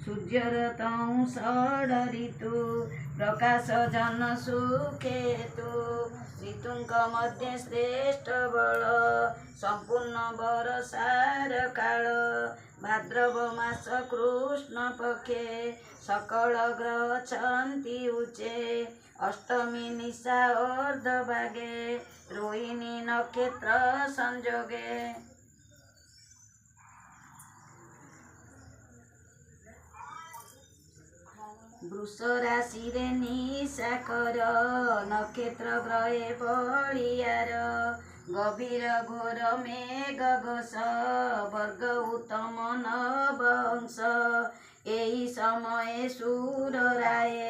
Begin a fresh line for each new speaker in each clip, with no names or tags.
ସୂର୍ଯ୍ୟର ତଉଁ ଷଡ଼ରିତୁ ପ୍ରକାଶ ଜନ ସୁକେତୁ ଋତୁଙ୍କ ମଧ୍ୟରେ ଶ୍ରେଷ୍ଠ ବଳ ସମ୍ପୂର୍ଣ୍ଣ ବରଷାର କାଳ ଭାଦ୍ରବ ମାସ କୃଷ୍ଣ ପକ୍ଷେ ସକଳ ଗ୍ରହ ଅଛନ୍ତି ଉଚ୍ଚେ ଅଷ୍ଟମୀ ନିଶା ଅର୍ଦ୍ଧଭାଗେ ରୋହିଣୀ ନକ୍ଷତ୍ର ସଂଯୋଗେ। ବୃଷ ରାଶିରେ ନିଶାକର ନକ୍ଷତ୍ର ଗ୍ରହେ ବଳିୟାର ଗଭୀର ଘୋର ମେଘ ଘୋଷ ବର୍ଗ ଉତ୍ତମ ନବଂଶ ଏହି ସମये ସୁର ରାଏ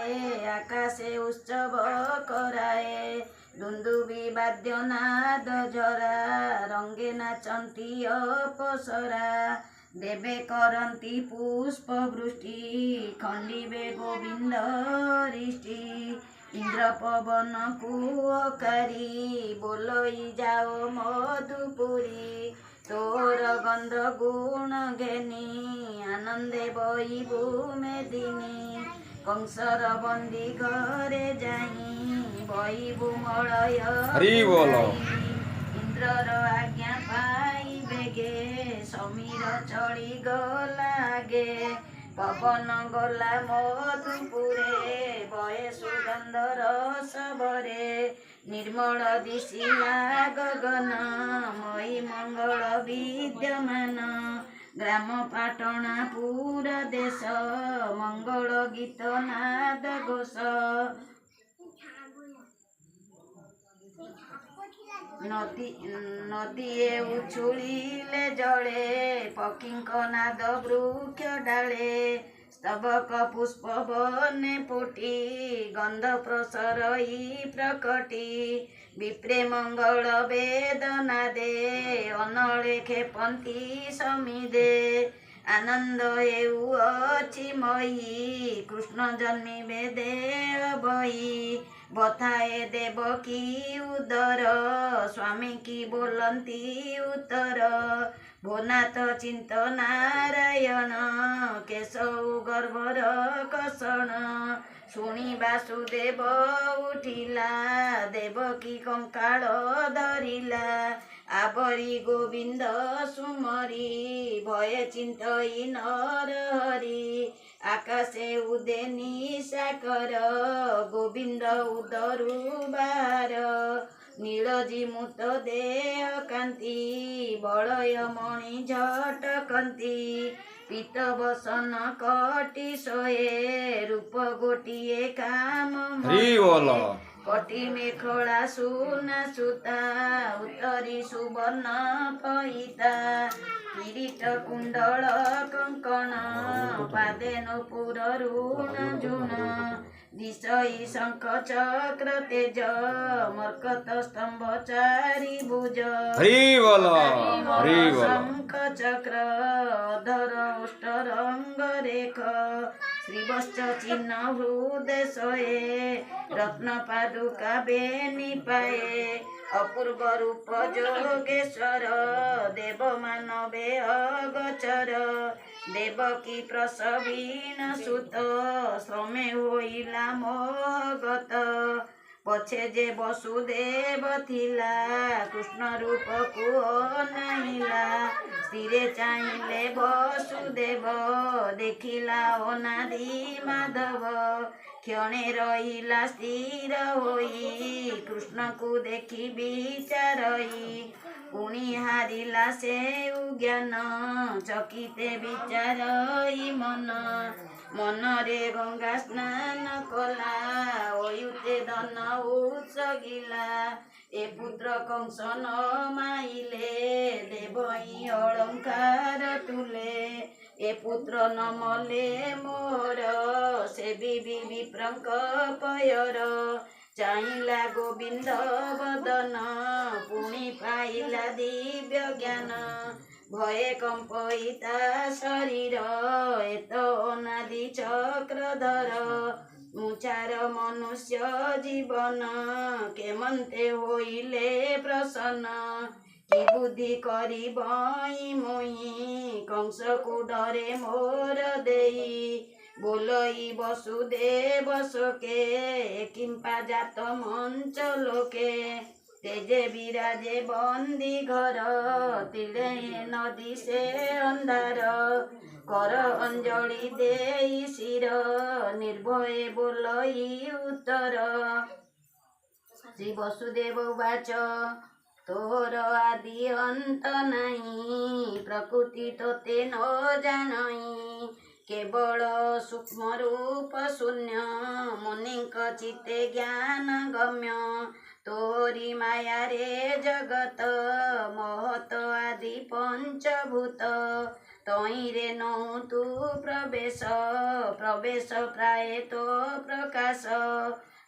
ଆକାଶେ ଉତ୍ସବ କରାଏ ଦୁନ୍ଦୁବି ବାଦ୍ୟ ନାଦ ଜରା ରଙ୍ଗେ ନାଚନ୍ତି ଅପସରା ଦେବେ କରନ୍ତି ପୁଷ୍ପ ବୃଷ୍ଟି ଖଣ୍ଡିବେ ଗୋବିନ୍ଦ ରିଷ୍ଟି ଇନ୍ଦ୍ର ପବନ କୁଅକାରୀ ବୋଲଇ ଯାଅ ମଧୁପୁରୀ ତୋର ଗନ୍ଧ ଗୁଣ ଘେନି ଆନନ୍ଦେ ବହିବୁ ମେଦିନୀ କଂସର ବନ୍ଦୀ ଘରେ ଯାଇ ବହିବୁ ମଳୟ ଇନ୍ଦ୍ରର ଆଜ୍ଞା ପାଇ ବେଗେ ସମୀର ଚଳି ଗଲା ଆଗେ ପବନ ଗଲା ମଧୁପୁରେ ବହେ ସୁଗନ୍ଧ ରସବରେ ନିର୍ମଳ ଦିଶିଲା ଗଗନ ମଇ ମଙ୍ଗଳ ବିଦ୍ୟମାନ ଗ୍ରାମ ପାଟଣା ପୁରା ଦେଶ ମଙ୍ଗଳ ଗୀତ ନାଦ ଘୋଷ ନଦୀଏ ଉଛୁଳିଲେ ଜଳେ ପକ୍ଷୀଙ୍କ ନାଦ ବୃକ୍ଷ ଡାଳେ ସ୍ତବକ ପୁଷ୍ପ ବନେ ଫୁଟି ଗନ୍ଧ ପ୍ରସରଇ ପ୍ରକଟି ବିପ୍ରେ ମଙ୍ଗଳ ବେଦନାଦେ ଅନଳେ ଖେପନ୍ତି ସମିଦେ ଆନନ୍ଦ ହେଉଅଛି ମହି କୃଷ୍ଣ ଜନ୍ମିବେ ଦେହ ବହି ବଥାଏ ଦେବକୀ ଉଦର ସ୍ୱାମୀ କି ବୋଲନ୍ତି ଉତ୍ତର ଭୋନାଥ ଚିନ୍ତ ନାରାୟଣ କେଶଉ ଗର୍ଭର କଷଣ ଶୁଣି ବାସୁଦେବ ଉଠିଲା ଦେବକୀ କଙ୍କାଳ ଧରିଲା ଆବରି ଗୋବିନ୍ଦ ସୁମରି ଭୟେ ଚିନ୍ତଇ ନର ହରି ଆକାଶେ ଉଦେ ନିଶାକର ଗୋବିନ୍ଦ ଉଦରୁ ବାହାର ନୀଳଜିମୁତ ଦେହ କାନ୍ତି ବଳୟ ମଣି ଝଟକନ୍ତି ପିତ ବସନ କଟି ଶୋଏ ରୂପ ଗୋଟିଏ କାମ କଟି ମେଖଳା ସୁନା ସୁତା ଉତ୍ତରୀ ସୁବର୍ଣ୍ଣ ପଇତା କିରୀଟ କୁଣ୍ଡଳ କଙ୍କଣ ପାଦେ ନୂପୁର ଋଣ ଝୁଣ ଦିଶଇ ଶଙ୍ଖ ଚକ୍ର ତେଜ ମର୍କତ ସ୍ତମ୍ଭ ଚାରି ଭୁଜ ଶଙ୍ଖ ଚକ୍ର ଅଧର ଉଷ୍ଟ ରଙ୍ଗ ରେଖ ଶ୍ରୀବତ୍ସ ଚିହ୍ନ ହୃଦୟ ଶୋଏ ରତ୍ନ ପାଦୁକା ବେନି ପାଏ ଅପୂର୍ବ ରୂପ ଯୋଗେଶ୍ୱର ଦେବ ମାନବେ ଅଗଚର ଦେବକୀ ପ୍ରସବୀଣ ସୁତ ଶ୍ରମେ ହୋଇଲା ମୋହଗତ ପଛେ ଯେ ବସୁଦେବ ଥିଲା କୃଷ୍ଣ ରୂପକୁ ଅନାଇଲା ସ୍ଥିରେ ଚାହିଁଲେ ବସୁଦେବ ଦେଖିଲା ଅନାଦି ମାଧବ କ୍ଷଣେ ରହିଲା ସ୍ଥିର ହୋଇ କୃଷ୍ଣକୁ ଦେଖି ବିଚାରଇ ପୁଣି ହାରିଲା ସେ ଜ୍ଞାନ ଚକିତେ ବିଚାରଇ ମନରେ ଗଙ୍ଗା ସ୍ନାନ କଲା ଅୟୁତେ ଧନ ଉତ୍ସଗିଲା ଏ ପୁତ୍ର କଂସ ନ ମାଇଲେ ଦେବଇ ଅଳଙ୍କାର ତୁଲେ ଏ ପୁତ୍ର ନ ମଲେ ମୋର ସେ ବିପ୍ରଙ୍କ ପୟର ଚାହିଁଲା ଗୋବିନ୍ଦ ବଦନ ପୁଣି ପାଇଲା ଦିବ୍ୟ ଜ୍ଞାନ ଭୟେ କମ୍ପଇ ତା ଶରୀର ଏତ ଅନାଦି ଚକ୍ରଧର ମୁଚାର ମନୁଷ୍ୟ ଜୀବନ କେମନ୍ତେ ହୋଇଲେ ପ୍ରସନ୍ନ କି ବୁଦ୍ଧି କରିବଇ ମୁଇଁ କଂସକୁ ଡରେ ମୋର ଦେଇ बोलई वसुदेव शोके किंपा जात मंच लोके तेजे विराजे बंदी घर तिले नदी से अंधार कर अंजलि देई शिर निर्भय बोलई उत्तर श्री वसुदेव उवाच तोर आदि अंत नहीं प्रकृति तोते न जानई केवल सूक्ष्म रूप शून्य मुनिक चित्ते ज्ञान गम्य तोरी माया रे जगत महत आदि पंचभूत तई रे नौ तू प्रवेश प्रवेश प्राय तो प्रकाश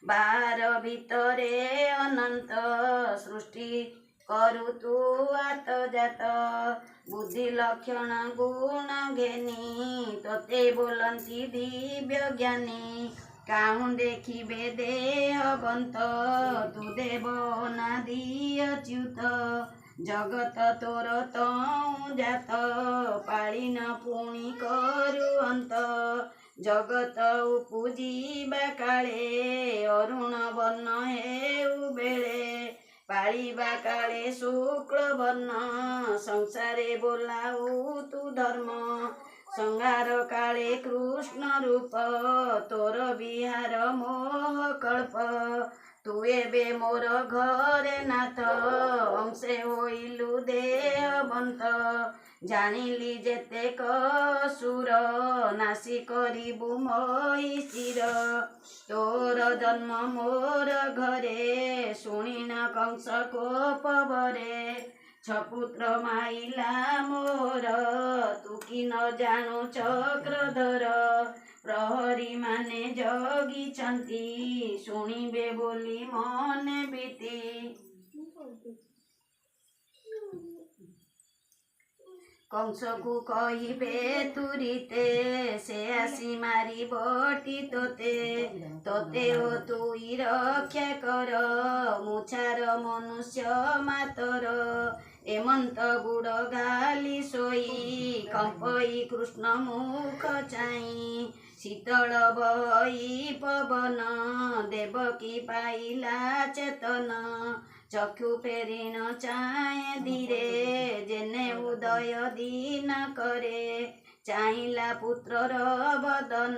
बाहर भितरे अनंत सृष्टि करु तू आतजात बुद्धि लक्षण गुण घेनी तोते बोलंती दिव्य ज्ञानी काहू देखिबे देहबंत तू देव अनादि अच्युत जगत तोर तऊ जात पाळिन पुणी करु अंत जगत उपुजिबा काळे अरुण वर्ण हेउ बेळे पाळिबा काळे शुक्ल वर्ण संसारे बोलाऊ तू धर्म संहार काळे कृष्ण रूप तोर विहार मोह कल्प तू एबे मोर घरे नाथ अंशे होइलु देहबंत जानिली जेतेक सुर नासी करिबु मोहि शिर तोर जन्म मोर घरे शुणिन कंस कोपवरे छपुत्र माइला मोर तू कि न जानु चक्रधर प्रहरी माने जगिछन्ति शुणिबे बोली मने बीती कंस को कहिबे तुरीते से आसी मारी बटी तोते तोते ओ तुई रक्षा कर मुछार मनुष्य मातर एमंत गुड़ गाली सोई कंपई कृष्ण मुख चाई शीतल बही पवन देवकी पाइला चेतन चक्षु फेरी न चाहे धीरे जेने उदय दीन करे चाहिला पुत्रर बदन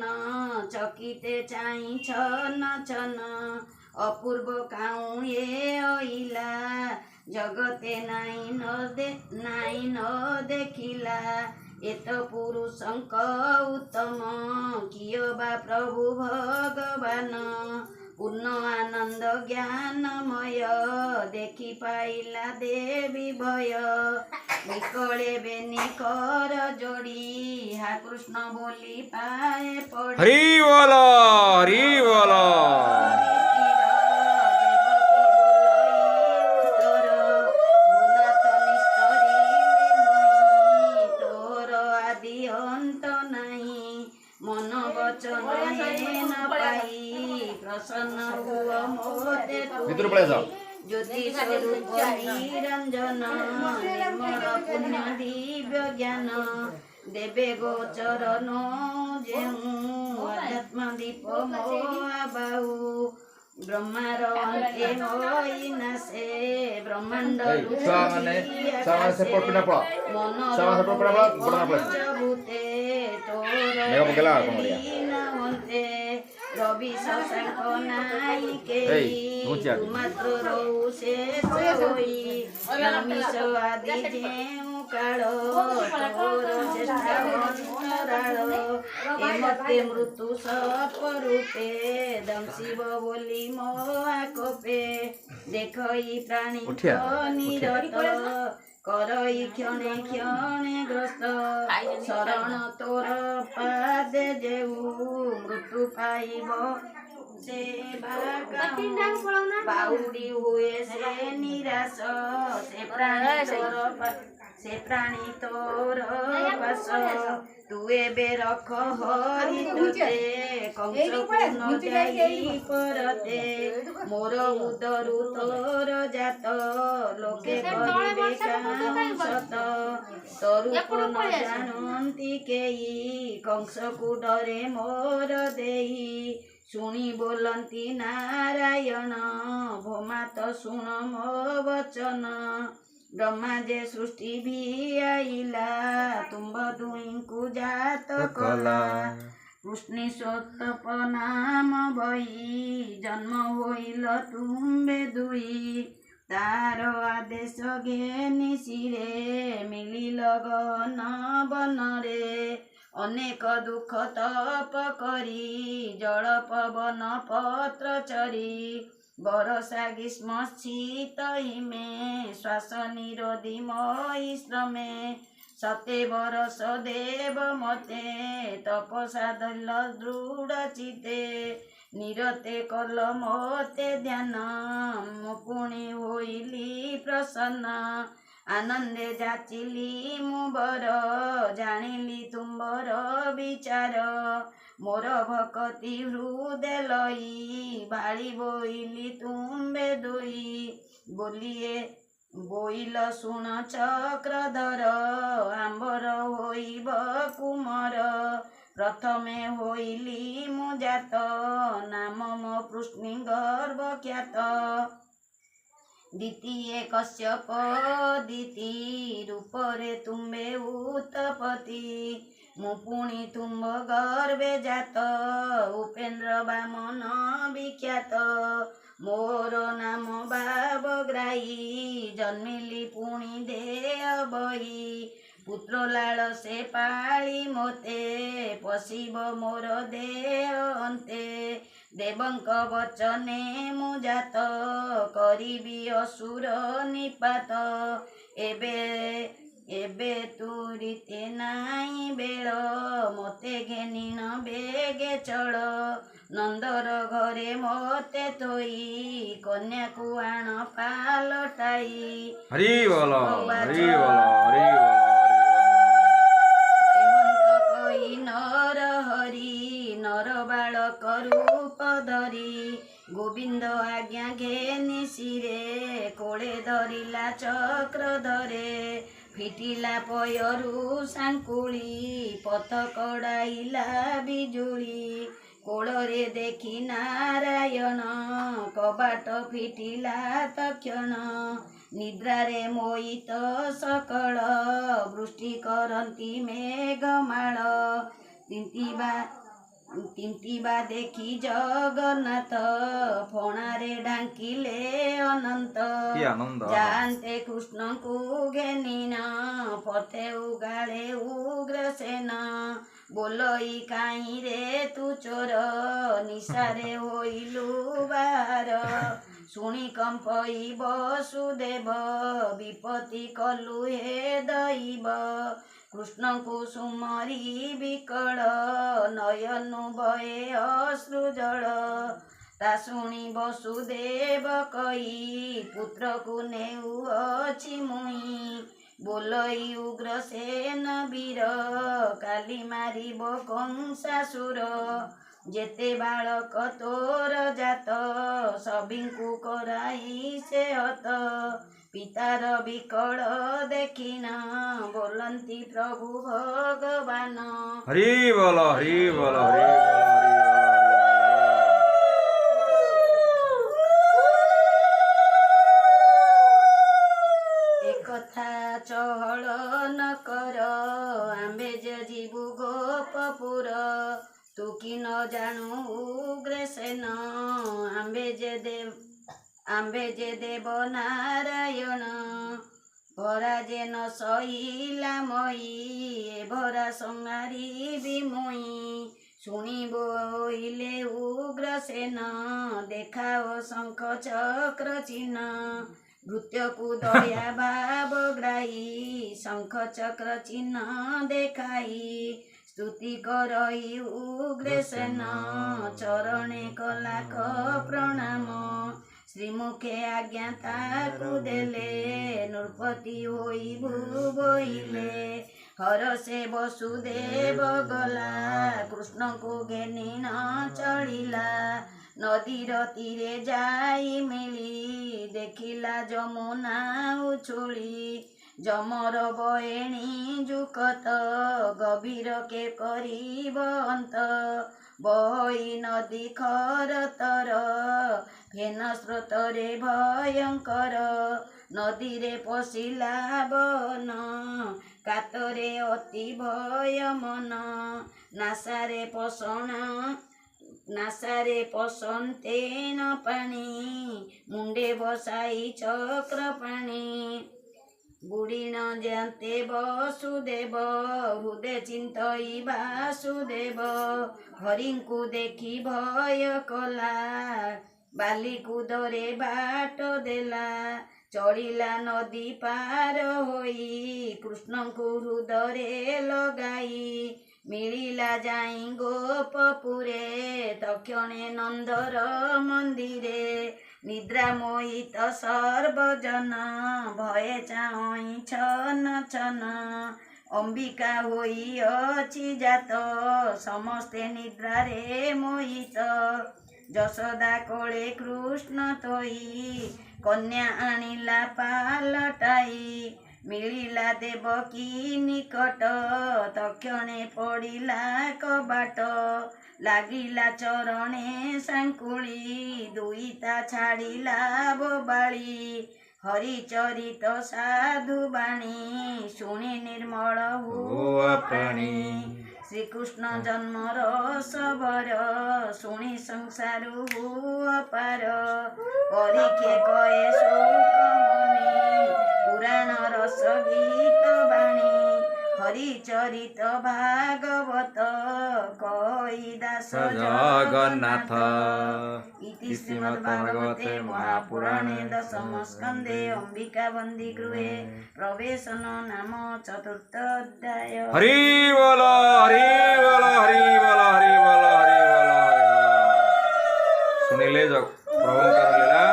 चकिते चाहि छन छन अपूर्व काऊ ये अइला जगते नाई न देखिला एत पुरुषंक उत्तम किय बा प्रभु भगवान पूर्ण आनंद ज्ञानमय देखि पाइला देवी भय निकले बेनी कर जोड़ी हा कृष्ण बोली पाए पड़ी
हरि बोलो हरि बोलो
प्रसन्न हुआ मोते ज्योति स्वरूप निरंजन निर्मल पुण्य दिव्य ज्ञान देवे गोचर नो जेऊ अध्यात्म दीप मोआ बाहु ब्रह्मार अंते होई नासे ब्रह्मांड भूते रवि शशांक नायिके मात्र रहु शेष होई नमिष आदि जेउ काल तोर चेष्टा अंतराल एमते मृत्यु सप रूपे दंशिव बोली मोहा कोपे देखई प्राणी निरत करई क्षणे क्षणे ग्रस्त शरण तोर पादे जेऊ मृत्यु पाइब से बाउडी हुए से निराश से प्राणी तोर ସେ ପ୍ରାଣୀ ତୋର ପାଶ ତୁ ଏବେ ରଖ ହରି ତୋତେ କଂସକୁ ନ ଯାଇ ପରତେ ମୋର ଉଦରୁ ତୋର ଜାତ ଲୋକେ କହିବେ କାଂସତ ତୋରୂପ ନ ଜାଣନ୍ତି କେହି କଂସକୁ ଡରେ ମୋର ଦେଇ ଶୁଣି ବୋଲନ୍ତି ନାରାୟଣ ଭୋମାତ ଶୁଣ ମୋ ବଚନ ବ୍ରହ୍ମା ଯେ ସୃଷ୍ଟି ଭିଆଇଲା ତୁମ୍ଭ ଦୁହିଁଙ୍କୁ ଜାତ କଲା କୃଷ୍ଣେଶ୍ୱତପ ନାମ ବହି ଜନ୍ମ ହୋଇଲ ତୁମ୍ଭେ ଦୁଇ ତାର ଆଦେଶ ଘେନି ଶିରେ ମିଳିଲ ଗହନ ବନରେ ଅନେକ ଦୁଃଖ ତପ କରି ଜଳ ପବନ ପତ୍ର ଚରି ବରଷା ଗ୍ରୀଷ୍ମ ଶୀତ ହିମେ ଶ୍ୱାସ ନିରୋଧୀ ମଇ ଶ୍ରମେ ସତେ ବରଷ ଦେବ ମତେ ତପସା ଦଲ ଦୃଢ଼ ଚିତେ ନିରତେ କଲ ମତେ ଧ୍ୟାନ ମୁଁ ପୁଣି ହୋଇଲି ପ୍ରସନ୍ନ ଆନନ୍ଦେ ଯାଚିଲି ମୁଁ ବର ଜାଣିଲି ତୁମ୍ଭର ବିଚାର ମୋର ଭକତି ହୃଦେ ଲଇ ଭାଳି ବୋଇଲି ତୁମ୍ଭେ ଦୁଇ ବୋଲିଏ ବୋଇଲ ଶୁଣ ଚକ୍ରଧର ଆମ୍ବର ହୋଇବ କୁମର ପ୍ରଥମେ ହୋଇଲି ମୁଁ ଜାତ ନାମ ମୋ ପୃଷ୍ଣି ଗର୍ବ ଖ୍ୟାତ ଦ୍ୱିତୀୟ କଶ୍ୟପ ଦିତି ରୂପରେ ତୁମ୍ଭେ ଉତ୍ତପତି ମୁଁ ପୁଣି ତୁମ୍ଭ ଗର୍ଭେ ଜାତ ଉପେନ୍ଦ୍ର ବାମନ ବିଖ୍ୟାତ ମୋର ନାମ ଭାବଗ୍ରାହୀ ଜନ୍ମିଲି ପୁଣି ଦେହ ବହି ପୁତ୍ର ଲାଳ ସେ ପାଳି ମୋତେ ପଶିବ ମୋର ଦେହ ଅନ୍ତେ ଦେବଙ୍କ ବଚନେ ମୁଁ ଜାତ କରିବି ଅସୁର ନିପାତ ଏବେ ତୁରିତେ ନାଇଁ ବେଳ ମୋତେ ଘେନିଣ ବେଗେ ଚଳ ନନ୍ଦର ଘରେ ମୋତେ ଥୋଇ କନ୍ୟାକୁ ଆଣ ପାଲଟାଇ
ହରି ବୋଲ ହରି ବୋଲ ହରି ବୋଲ
ଏମନ୍ତ କହି ନର ହରି ନର ବାଳକ ରୂପ ଧରି ଗୋବିନ୍ଦ ଆଜ୍ଞା ଘେନି ଶିରେ କୋଳେ ଧରିଲା ଚକ୍ର ଧରେ ଫିଟିଲା ପୟରୁ ସାଙ୍କୁଳି ପଥ କଡ଼ାଇଲା ବିଜୁଳି କୋଳରେ ଦେଖି ନାରାୟଣ କବାଟ ଫିଟିଲା ତକ୍ଷଣ ନିଦ୍ରାରେ ମୋହିତ ସକଳ ବୃଷ୍ଟି କରନ୍ତି ମେଘମାଳ ତିନ୍ତିବା ଦେଖି ଜଗନ୍ନାଥ ଫଣାରେ ଢାଙ୍କିଲେ ଅନନ୍ତ
କି ଆନନ୍ଦ
ଯାଆନ୍ତେ କୃଷ୍ଣଙ୍କୁ ଘେନିନ ପଥେ ଉଗାଳେ ଉଗ୍ରସେନ ବୋଲଇ କାହିଁରେ ତୁ ଚୋର ନିଶାରେ ହୋଇଲୁ ବାହାର ଶୁଣି କମ୍ପଇ ବସୁଦେବ ବିପତ୍ତି କଲୁ ହେ ଦୈବ କୃଷ୍ଣଙ୍କୁ ସୁମରି ବିକଳ ନୟନୁ ବହେ ଅଶ୍ରୁ ଜଳ ତା ଶୁଣି ବସୁଦେବ କହି ପୁତ୍ରକୁ ନେଉଅଛି ମୁଇଁ ବୋଲଇ ଉଗ୍ରସେନ ବୀର କାଲି ମାରିବ କଂସାସୁର ଯେତେ ବାଳକ ତୋର ଜାତ ସଭିଙ୍କୁ କରାଇ ସେ ହତ ପିତାର ବିକଳ ଦେଖିନା ବୋଲନ୍ତି ପ୍ରଭୁ ଭଗବାନ
ହରି ବୋଲ ହରି ବୋଲ ହରି ବୋଲ
ଏକଥା ଚହଳ ନ କର ଆମ୍ଭେ ଯେ ଯିବୁ ଗୋପପୁର ତୁ କି ନ ଜାଣୁ ଉଗ୍ରସେନ ଆମ୍ଭେ ଯେ ଦେବ ନାରାୟଣ ଭରା ଯେ ନ ସହିଲା ମଇ ଏ ଭରା ସଂହାରିବି ମୁଇଁ ଶୁଣି ବୋଇଲେ ଉଗ୍ରସେନ ଦେଖାଅ ଶଙ୍ଖ ଚକ୍ର ଚିହ୍ନ ଭୃତ୍ୟକୁ ଦୟା ଭାବଗ୍ରାହୀ ଶଙ୍ଖ ଚକ୍ର ଚିହ୍ନ ଦେଖାଇ ସ୍ତୁତି କରଇ ଉଗ୍ରସେନ ଚରଣେ କଲାକ ପ୍ରଣାମ ଶ୍ରୀମୁଖେ ଆଜ୍ଞା ତାକୁ ଦେଲେ ନୃପତି ହୋଇ ବୋଇଲେ ହରସେ ବସୁଦେବ ଗଲା କୃଷ୍ଣଙ୍କୁ ଘେନି ନ ଚଳିଲା ନଦୀର ତୀରେ ଯାଇ ମିଳି ଦେଖିଲା ଯମୁନା ଉଛୁଳି ଯମର ବଏଣୀ ଯୁକତ ଗଭୀର କେ କରିବ ଅନ୍ତ ବହି ନଦୀ ଖରତର ଫେନ ସ୍ରୋତରେ ଭୟଙ୍କର ନଦୀରେ ପଶିଲା ବନ କାତରେ ଅତି ଭୟ ମନ ନାସାରେ ପସନ୍ତେନ ପାଣି ମୁଣ୍ଡେ ବସାଇ ଚକ୍ର ପାଣି ବୁଡ଼ିଣ ଯାନ୍ତେ ବସୁଦେବ ହୃଦେ ଚିନ୍ତଇ ବାସୁଦେବ ହରିଙ୍କୁ ଦେଖି ଭୟ କଲା ବାଲିକୁଦରେ ବାଟ ଦେଲା ଚଳିଲା ନଦୀ ପାର ହୋଇ କୃଷ୍ଣଙ୍କୁ ହୃଦରେ ଲଗାଇ ମିଳିଲା ଯାଇ ଗୋପପୁରେ ତକ୍ଷଣେ ନନ୍ଦର ମନ୍ଦିରେ ନିଦ୍ରା ମୋହିତ ସର୍ବଜନ ଭୟେ ଚାହିଁ ଛନ ଛନ ଅମ୍ବିକା ହୋଇ ଅଛି ଜାତ ସମସ୍ତେ ନିଦ୍ରାରେ ମୋହିତ ଯଶୋଦା କୋଳେ କୃଷ୍ଣ ତୋଇ କନ୍ୟା ଆଣିଲା ପାଲଟାଇ ମିଳିଲା ଦେବକୀ ନିକଟ ତକ୍ଷଣେ ପଡ଼ିଲା କବାଟ ଲାଗିଲା ଚରଣେ ସାଙ୍କୁଳି ଦୁଇତା ଛାଡ଼ିଲା ବୋବାଳି ହରିଚରିତ ସାଧୁ ବାଣୀ ଶୁଣି ନିର୍ମଳ ହୁଅ ପ୍ରାଣୀ ଶ୍ରୀକୃଷ୍ଣ ଜନ୍ମର ସବର ଶୁଣି ସଂସାରୁ ହୁଅ ପାର ପରୀକ୍ଷେ କଏ ଶୋକ ମଣି ପୁରାଣ ରସ ଗୀତ ବାଣୀ ହରିଚରିତ ଭାଗବତ କଇ ଦାସ
ଜଗନ୍ନାଥ
ଇତି ଶ୍ରୀମଦ୍ ଭାଗବତେ ମହାପୁରାଣେ ଦଶମ ସ୍କନ୍ଧେ ଅମ୍ବିକା ବନ୍ଦୀ ଗୃହେ ପ୍ରବେଶନ ନାମ ଚତୁର୍ଥ ଅଧ୍ୟାୟ।
ହରି ବୋଲ ହରି ବୋଲ ହରି ବୋଲ ହରି ବୋଲ ହରି ବୋଲ ହରି ବୋଲ। ଶୁଣିଲେ ପ୍ରଭୁଙ୍କର ଲୀଳା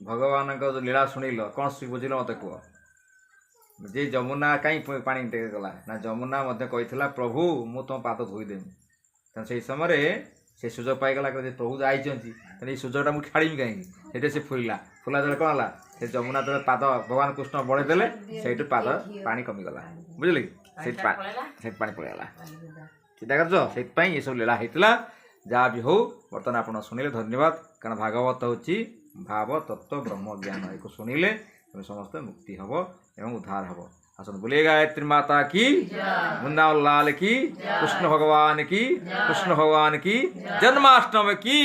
ଭଗବାନଙ୍କ ଲୀଳା ଶୁଣିଲ କ'ଣ ବୁଝିଲ ମତେ କୁହ। ଯେ ଯମୁନା କାହିଁ ପାଣି ଟେକେ ଗଲା ନା ଯମୁନା ମଧ୍ୟ କହିଥିଲା ପ୍ରଭୁ ମୁଁ ତୁମ ପାଦ ଧୋଇଦେବି ତେଣୁ ସେଇ ସମୟରେ ସେ ସୁଯୋଗ ପାଇଗଲା ଯେ ପ୍ରଭୁ ଯାଇଛନ୍ତି ତେଣୁ ଏଇ ସୁଯୋଗଟା ମୁଁ ଛାଡ଼ିବି କାହିଁକି ସେଇଠି ସେ ଫୁଲା ଯେତେବେଳେ କ'ଣ ହେଲା ସେ ଯମୁନା ଯେତେବେଳେ ପାଦ ଭଗବାନ କୃଷ୍ଣ ବଢ଼େଇ ଦେଲେ ସେଇଠୁ ପାଦ ପାଣି କମିଗଲା ବୁଝିଲେ କି ସେଇଠି ପାଣି ପଳେଇଗଲା ଚିନ୍ତା କରୁଛ ସେଇଥିପାଇଁ ଏସବୁ ଲୀଳା ହେଇଥିଲା। ଯାହା ବି ହଉ ବର୍ତ୍ତମାନ ଆପଣ ଶୁଣିଲେ ଧନ୍ୟବାଦ କାରଣ ଭାଗବତ ହେଉଛି ଭାବ ତତ୍ତ୍ୱ ବ୍ରହ୍ମ ଜ୍ଞାନ ଏକୁ ଶୁଣିଲେ ତୁମେ ସମସ୍ତେ ମୁକ୍ତି ହେବ ଏବଂ ଉଦ୍ଧାର ହେବ। ଆସନ୍ତୁ ବୋଲିए गायत्री माता की वृंदावन लाल की कृष्ण भगवान की जन्माष्टमी की।